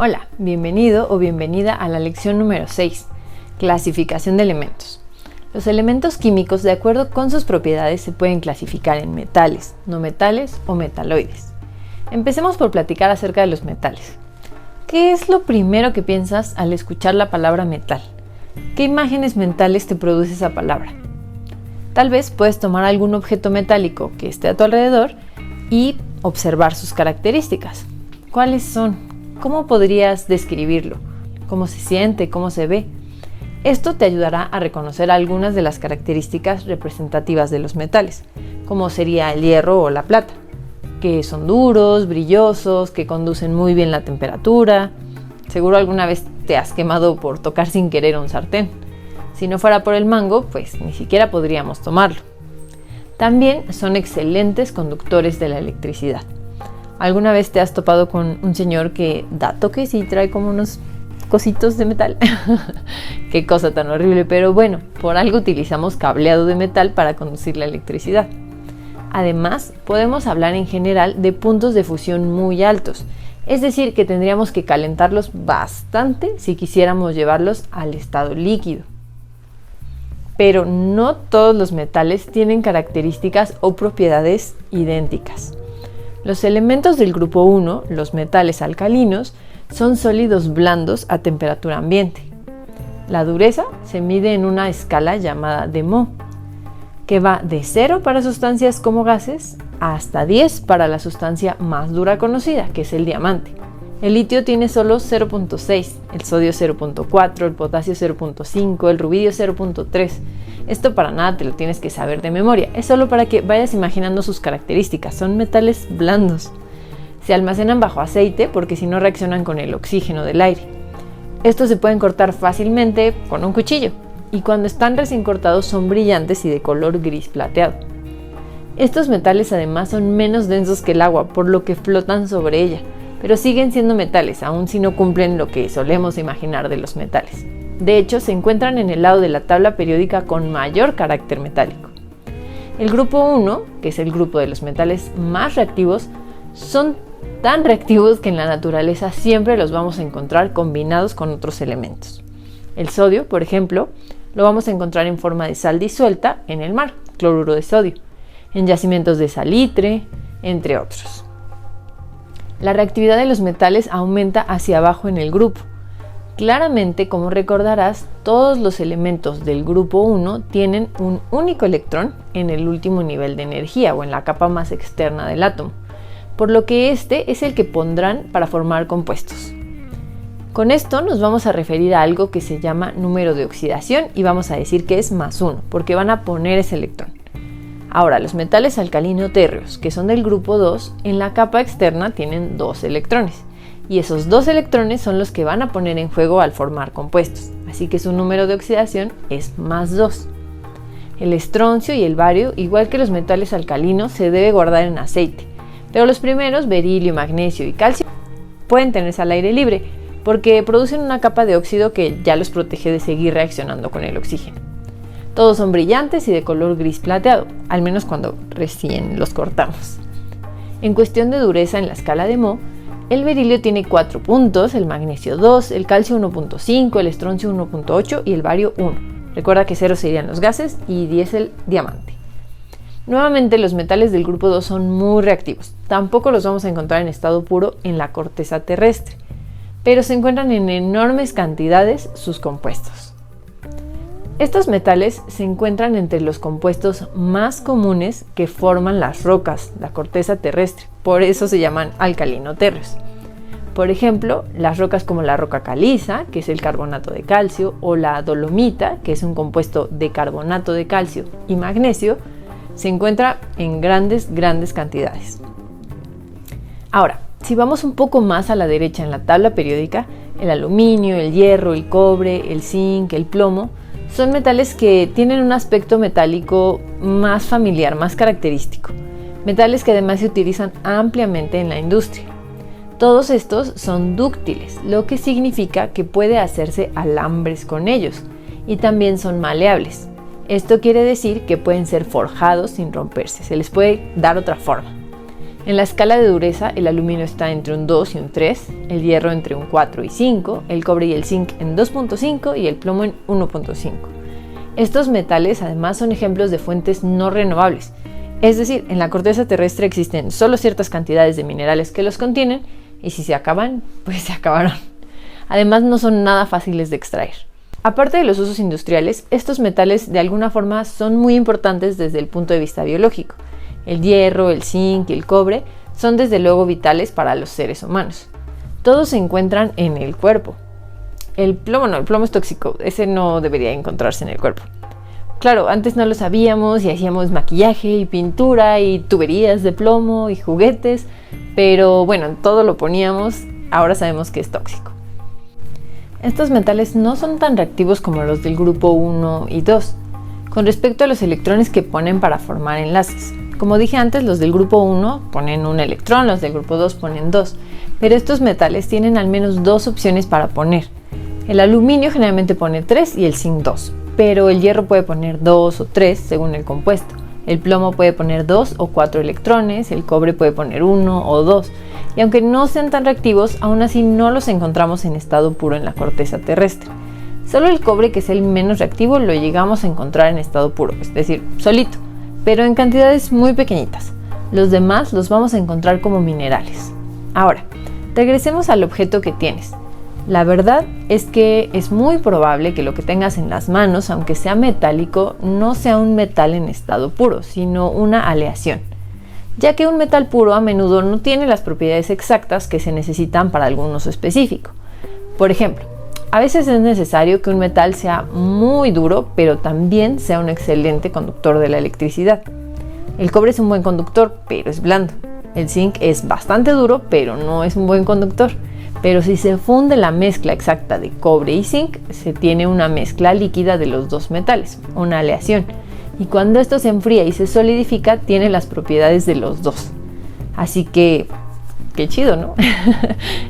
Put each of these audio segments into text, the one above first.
Hola, bienvenido o bienvenida a la lección número 6, clasificación de elementos. Los elementos químicos, de acuerdo con sus propiedades, se pueden clasificar en metales, no metales o metaloides. Empecemos por platicar acerca de los metales. ¿Qué es lo primero que piensas al escuchar la palabra metal? ¿Qué imágenes mentales te produce esa palabra? Tal vez puedes tomar algún objeto metálico que esté a tu alrededor y observar sus características. ¿Cuáles son? ¿Cómo podrías describirlo? ¿Cómo se siente? ¿Cómo se ve? Esto te ayudará a reconocer algunas de las características representativas de los metales, como sería el hierro o la plata, que son duros, brillosos, que conducen muy bien la temperatura. Seguro alguna vez te has quemado por tocar sin querer un sartén. Si no fuera por el mango, pues ni siquiera podríamos tomarlo. También son excelentes conductores de la electricidad. ¿Alguna vez te has topado con un señor que da toques y trae como unos cositos de metal? Qué cosa tan horrible, pero bueno, por algo utilizamos cableado de metal para conducir la electricidad. Además, podemos hablar en general de puntos de fusión muy altos, es decir, que tendríamos que calentarlos bastante si quisiéramos llevarlos al estado líquido. Pero no todos los metales tienen características o propiedades idénticas. Los elementos del grupo 1, los metales alcalinos, son sólidos blandos a temperatura ambiente. La dureza se mide en una escala llamada de Mohs, que va de 0 para sustancias como gases hasta 10 para la sustancia más dura conocida, que es el diamante. El litio tiene solo 0.6, el sodio 0.4, el potasio 0.5, el rubidio 0.3. Esto para nada te lo tienes que saber de memoria, es solo para que vayas imaginando sus características. Son metales blandos. Se almacenan bajo aceite porque si no reaccionan con el oxígeno del aire. Estos se pueden cortar fácilmente con un cuchillo y cuando están recién cortados son brillantes y de color gris plateado. Estos metales además son menos densos que el agua, por lo que flotan sobre ella, pero siguen siendo metales, aun si no cumplen lo que solemos imaginar de los metales. De hecho, se encuentran en el lado de la tabla periódica con mayor carácter metálico. El grupo 1, que es el grupo de los metales más reactivos, son tan reactivos que en la naturaleza siempre los vamos a encontrar combinados con otros elementos. El sodio, por ejemplo, lo vamos a encontrar en forma de sal disuelta en el mar, cloruro de sodio, en yacimientos de salitre, entre otros. La reactividad de los metales aumenta hacia abajo en el grupo. Claramente, como recordarás, todos los elementos del grupo 1 tienen un único electrón en el último nivel de energía o en la capa más externa del átomo, por lo que este es el que pondrán para formar compuestos. Con esto nos vamos a referir a algo que se llama número de oxidación y vamos a decir que es +1, porque van a poner ese electrón. Ahora, los metales alcalino-térreos, que son del grupo 2, en la capa externa tienen 2 electrones. Y esos 2 electrones son los que van a poner en juego al formar compuestos, así que su número de oxidación es +2. El estroncio y el bario, igual que los metales alcalinos, se debe guardar en aceite, pero los primeros, berilio, magnesio y calcio, pueden tenerse al aire libre, porque producen una capa de óxido que ya los protege de seguir reaccionando con el oxígeno. Todos son brillantes y de color gris plateado, al menos cuando recién los cortamos. En cuestión de dureza en la escala de Mohs, el berilio tiene 4 puntos, el magnesio 2, el calcio 1.5, el estroncio 1.8 y el bario 1. Recuerda que 0 serían los gases y 10 el diamante. Nuevamente, los metales del grupo 2 son muy reactivos. Tampoco los vamos a encontrar en estado puro en la corteza terrestre, pero se encuentran en enormes cantidades sus compuestos. Estos metales se encuentran entre los compuestos más comunes que forman las rocas, la corteza terrestre, por eso se llaman alcalino-térreos. Por ejemplo, las rocas como la roca caliza, que es el carbonato de calcio, o la dolomita, que es un compuesto de carbonato de calcio y magnesio, se encuentra en grandes cantidades. Ahora, si vamos un poco más a la derecha en la tabla periódica, el aluminio, el hierro, el cobre, el zinc, el plomo, son metales que tienen un aspecto metálico más familiar, más característico. Metales que además se utilizan ampliamente en la industria. Todos estos son dúctiles, lo que significa que puede hacerse alambres con ellos, y también son maleables. Esto quiere decir que pueden ser forjados sin romperse, se les puede dar otra forma. En la escala de dureza, el aluminio está entre un 2 y un 3, el hierro entre un 4 y 5, el cobre y el zinc en 2.5 y el plomo en 1.5. Estos metales además son ejemplos de fuentes no renovables, es decir, en la corteza terrestre existen solo ciertas cantidades de minerales que los contienen y si se acaban, pues se acabaron. Además no son nada fáciles de extraer. Aparte de los usos industriales, estos metales de alguna forma son muy importantes desde el punto de vista biológico. El hierro, el zinc y el cobre son desde luego vitales para los seres humanos. Todos se encuentran en el cuerpo. El plomo no, el plomo es tóxico, ese no debería encontrarse en el cuerpo. Claro, antes no lo sabíamos y hacíamos maquillaje y pintura y tuberías de plomo y juguetes, pero bueno, en todo lo poníamos, ahora sabemos que es tóxico. Estos metales no son tan reactivos como los del grupo 1 y 2, con respecto a los electrones que ponen para formar enlaces. Como dije antes, los del grupo 1 ponen un electrón, los del grupo 2 ponen 2, pero estos metales tienen al menos 2 opciones para poner. El aluminio generalmente pone 3 y el zinc 2, pero el hierro puede poner 2 o 3 según el compuesto. El plomo puede poner 2 o 4 electrones, el cobre puede poner 1 o 2, y aunque no sean tan reactivos, aún así no los encontramos en estado puro en la corteza terrestre. Solo el cobre, que es el menos reactivo, lo llegamos a encontrar en estado puro, es decir, solito, pero en cantidades muy pequeñitas. Los demás los vamos a encontrar como minerales. Ahora, regresemos al objeto que tienes. La verdad es que es muy probable que lo que tengas en las manos, aunque sea metálico, no sea un metal en estado puro, sino una aleación, ya que un metal puro a menudo no tiene las propiedades exactas que se necesitan para algún uso específico. Por ejemplo, a veces es necesario que un metal sea muy duro, pero también sea un excelente conductor de la electricidad. El cobre es un buen conductor, pero es blando. El zinc es bastante duro, pero no es un buen conductor. Pero si se funde la mezcla exacta de cobre y zinc, se tiene una mezcla líquida de los dos metales, una aleación. Y cuando esto se enfría y se solidifica, tiene las propiedades de los dos. Así que, qué chido, ¿no?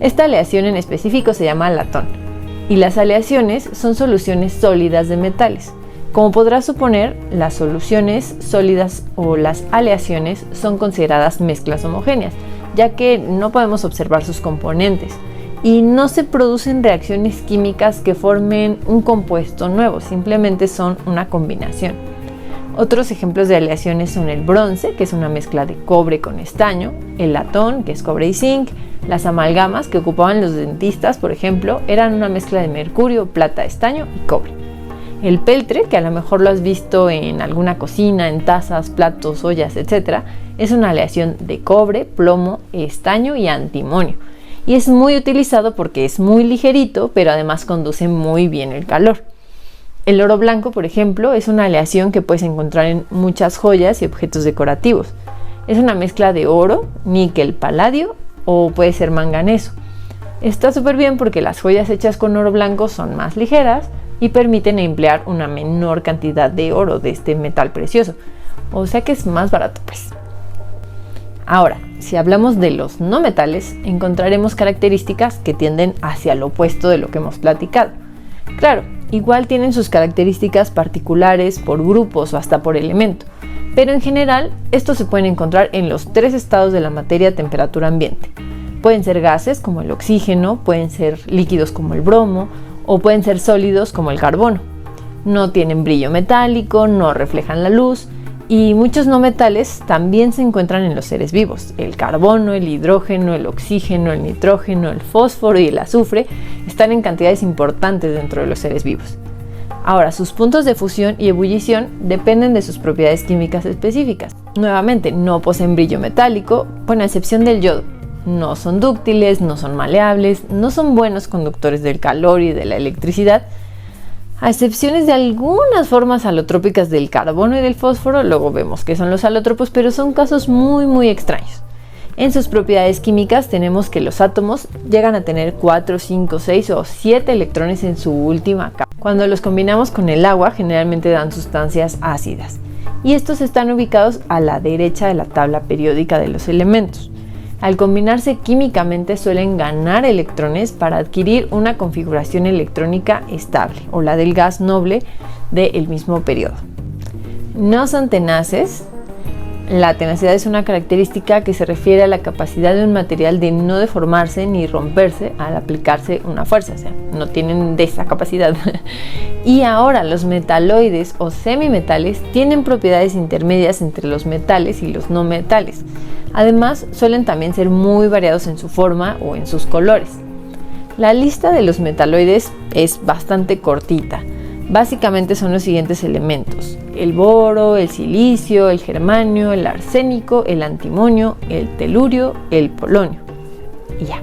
Esta aleación en específico se llama latón. Y las aleaciones son soluciones sólidas de metales. Como podrás suponer, las soluciones sólidas o las aleaciones son consideradas mezclas homogéneas, ya que no podemos observar sus componentes y no se producen reacciones químicas que formen un compuesto nuevo, simplemente son una combinación. Otros ejemplos de aleaciones son el bronce, que es una mezcla de cobre con estaño, el latón, que es cobre y zinc, las amalgamas que ocupaban los dentistas, por ejemplo, eran una mezcla de mercurio, plata, estaño y cobre. El peltre, que a lo mejor lo has visto en alguna cocina, en tazas, platos, ollas, etc., es una aleación de cobre, plomo, estaño y antimonio. Y es muy utilizado porque es muy ligerito, pero además conduce muy bien el calor. El oro blanco, por ejemplo, es una aleación que puedes encontrar en muchas joyas y objetos decorativos. Es una mezcla de oro, níquel, paladio o puede ser manganeso. Está súper bien porque las joyas hechas con oro blanco son más ligeras y permiten emplear una menor cantidad de oro de este metal precioso. O sea que es más barato, pues. Ahora, si hablamos de los no metales, encontraremos características que tienden hacia lo opuesto de lo que hemos platicado. Claro, igual tienen sus características particulares por grupos o hasta por elemento, pero en general estos se pueden encontrar en los 3 estados de la materia a temperatura ambiente. Pueden ser gases como el oxígeno, pueden ser líquidos como el bromo o pueden ser sólidos como el carbono. No tienen brillo metálico, no reflejan la luz y muchos no metales también se encuentran en los seres vivos. El carbono, el hidrógeno, el oxígeno, el nitrógeno, el fósforo y el azufre están en cantidades importantes dentro de los seres vivos. Ahora, sus puntos de fusión y ebullición dependen de sus propiedades químicas específicas. Nuevamente, no poseen brillo metálico, bueno, a excepción del yodo. No son dúctiles, no son maleables, no son buenos conductores del calor y de la electricidad, a excepciones de algunas formas alotrópicas del carbono y del fósforo. Luego vemos que son los alótropos, pero son casos muy extraños. En sus propiedades químicas tenemos que los átomos llegan a tener 4, 5, 6 o 7 electrones en su última capa. Cuando los combinamos con el agua, generalmente dan sustancias ácidas. Y estos están ubicados a la derecha de la tabla periódica de los elementos. Al combinarse químicamente suelen ganar electrones para adquirir una configuración electrónica estable, o la del gas noble del mismo periodo. No son tenaces, La tenacidad es una característica que se refiere a la capacidad de un material de no deformarse ni romperse al aplicarse una fuerza, o sea, no tienen de esa capacidad. Y ahora los metaloides o semimetales tienen propiedades intermedias entre los metales y los no metales. Además, suelen también ser muy variados en su forma o en sus colores. La lista de los metaloides es bastante cortita. Básicamente son los siguientes elementos: el boro, el silicio, el germanio, el arsénico, el antimonio, el telurio, el polonio. Y ya.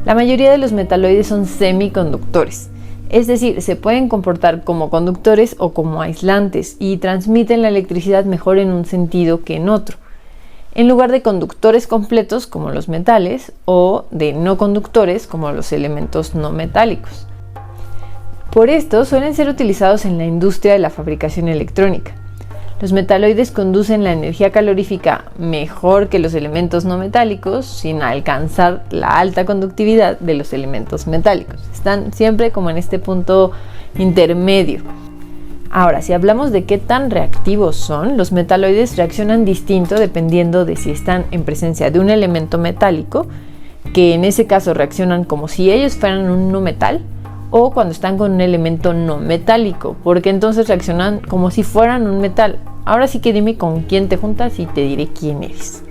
La mayoría de los metaloides son semiconductores, es decir, se pueden comportar como conductores o como aislantes y transmiten la electricidad mejor en un sentido que en otro, en lugar de conductores completos como los metales o de no conductores como los elementos no metálicos. Por esto suelen ser utilizados en la industria de la fabricación electrónica. Los metaloides conducen la energía calorífica mejor que los elementos no metálicos sin alcanzar la alta conductividad de los elementos metálicos. Están siempre como en este punto intermedio. Ahora, si hablamos de qué tan reactivos son, los metaloides reaccionan distinto dependiendo de si están en presencia de un elemento metálico, que en ese caso reaccionan como si ellos fueran un no metal, o cuando están con un elemento no metálico, porque entonces reaccionan como si fueran un metal. Ahora sí que dime con quién te juntas y te diré quién eres.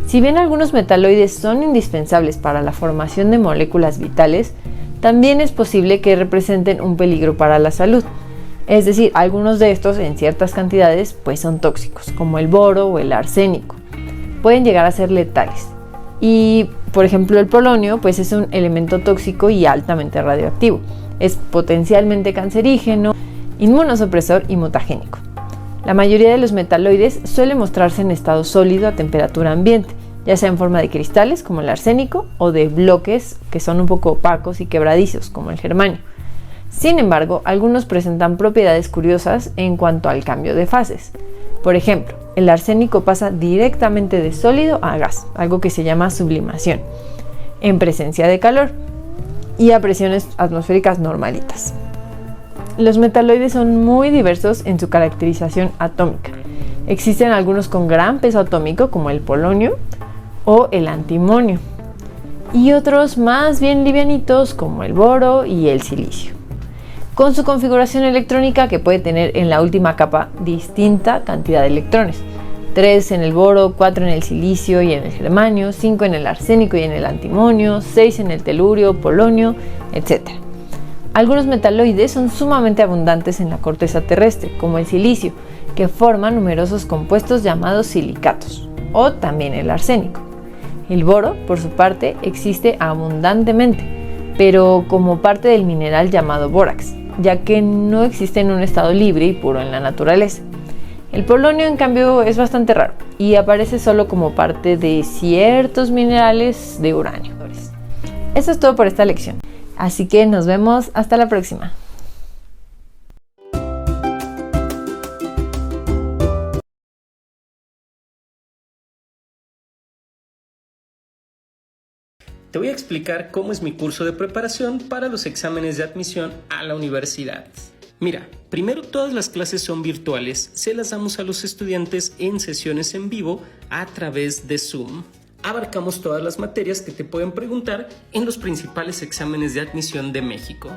Si bien algunos metaloides son indispensables para la formación de moléculas vitales, también es posible que representen un peligro para la salud. Es decir, algunos de estos en ciertas cantidades pues son tóxicos, como el boro o el arsénico. Pueden llegar a ser letales. Y, por ejemplo, el polonio pues es un elemento tóxico y altamente radioactivo. Es potencialmente cancerígeno, inmunosupresor y mutagénico. La mayoría de los metaloides suele mostrarse en estado sólido a temperatura ambiente, ya sea en forma de cristales como el arsénico o de bloques que son un poco opacos y quebradizos como el germanio. Sin embargo, algunos presentan propiedades curiosas en cuanto al cambio de fases. Por ejemplo, el arsénico pasa directamente de sólido a gas, algo que se llama sublimación, en presencia de calor y a presiones atmosféricas normalitas. Los metaloides son muy diversos en su caracterización atómica. Existen algunos con gran peso atómico, como el polonio o el antimonio, y otros más bien livianitos, como el boro y el silicio, con su configuración electrónica que puede tener en la última capa distinta cantidad de electrones: 3 en el boro, 4 en el silicio y en el germanio, 5 en el arsénico y en el antimonio, 6 en el telurio, polonio, etc. Algunos metaloides son sumamente abundantes en la corteza terrestre, como el silicio, que forma numerosos compuestos llamados silicatos, o también el arsénico. El boro, por su parte, existe abundantemente, pero como parte del mineral llamado bórax, ya que no existe en un estado libre y puro en la naturaleza. El polonio, en cambio, es bastante raro y aparece solo como parte de ciertos minerales de uranio. Eso es todo por esta lección, así que nos vemos hasta la próxima. Te voy a explicar cómo es mi curso de preparación para los exámenes de admisión a la universidad. Mira, primero todas las clases son virtuales, se las damos a los estudiantes en sesiones en vivo a través de Zoom. Abarcamos todas las materias que te pueden preguntar en los principales exámenes de admisión de México: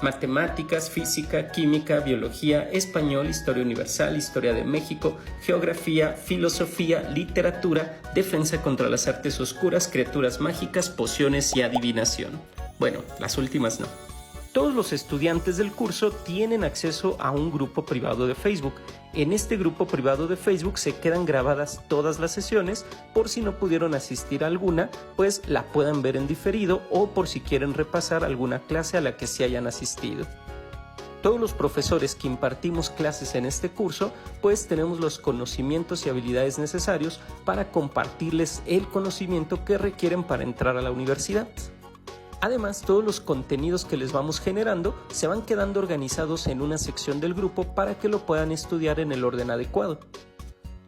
matemáticas, física, química, biología, español, historia universal, historia de México, geografía, filosofía, literatura, defensa contra las artes oscuras, criaturas mágicas, pociones y adivinación. Bueno, las últimas no. Todos los estudiantes del curso tienen acceso a un grupo privado de Facebook. En este grupo privado de Facebook se quedan grabadas todas las sesiones, por si no pudieron asistir a alguna, pues la puedan ver en diferido, o por si quieren repasar alguna clase a la que sí hayan asistido. Todos los profesores que impartimos clases en este curso, pues tenemos los conocimientos y habilidades necesarios para compartirles el conocimiento que requieren para entrar a la universidad. Además, todos los contenidos que les vamos generando se van quedando organizados en una sección del grupo para que lo puedan estudiar en el orden adecuado.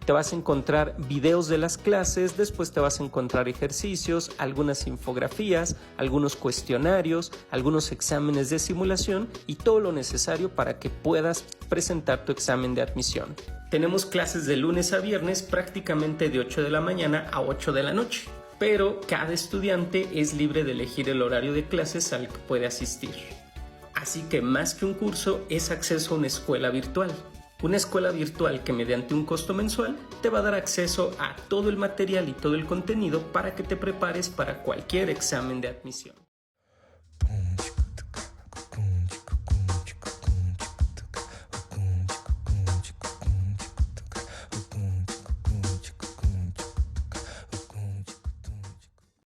Te vas a encontrar videos de las clases, después te vas a encontrar ejercicios, algunas infografías, algunos cuestionarios, algunos exámenes de simulación y todo lo necesario para que puedas presentar tu examen de admisión. Tenemos clases de lunes a viernes prácticamente de 8 de la mañana a 8 de la noche, pero cada estudiante es libre de elegir el horario de clases al que puede asistir. Así que más que un curso es acceso a una escuela virtual. Una escuela virtual que mediante un costo mensual te va a dar acceso a todo el material y todo el contenido para que te prepares para cualquier examen de admisión.